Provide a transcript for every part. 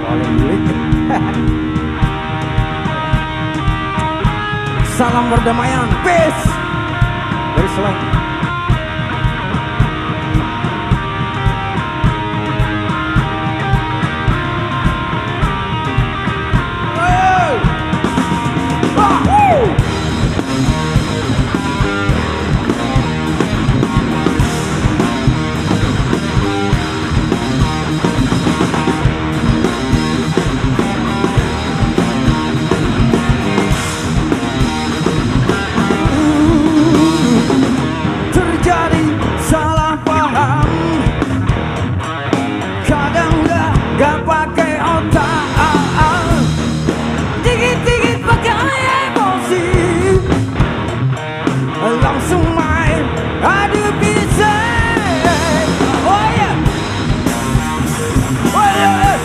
Oleh milik. Salam perdamaian, peace dari Slang. Gak pakai otak, dikit-dikit pakai emosi, langsung main adu bisa. Oh ya, oh ya.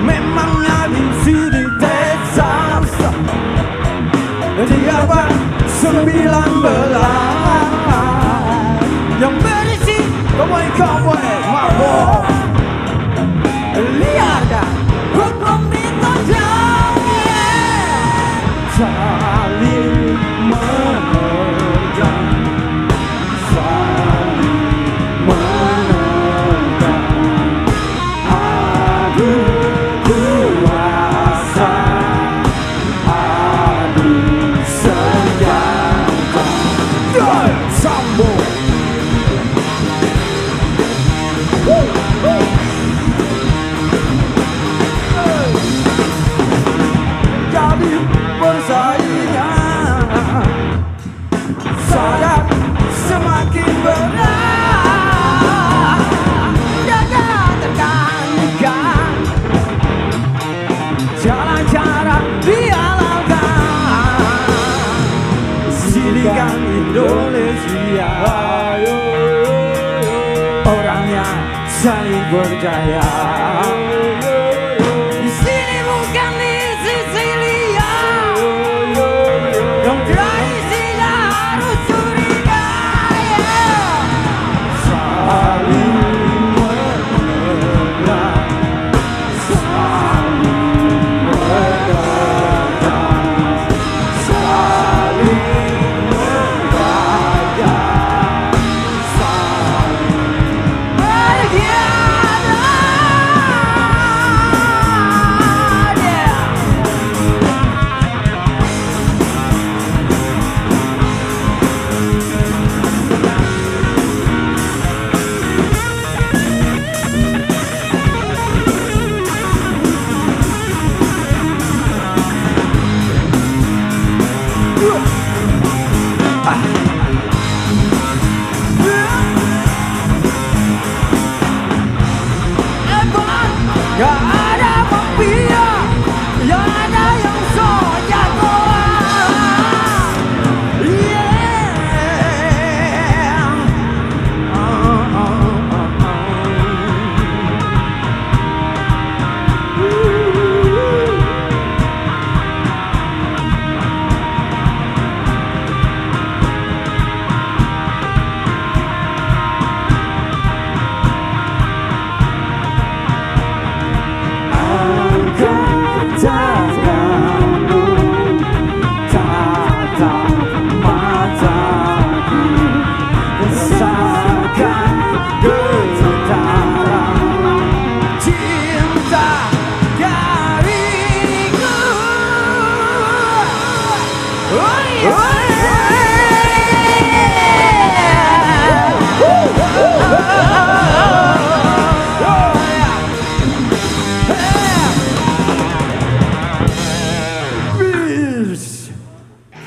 Memangnya di sini Texas di abad 19 yang berisi cowboy mabok liar dan hukum itu saling menerjang, saling menerjang, adu kuasa, adu senjata, sambung. Jadi persaingan sadar semakin berat, jaga tergantikan cara-cara dihalalkan, silikan Indonesia, orangnya saling percaya.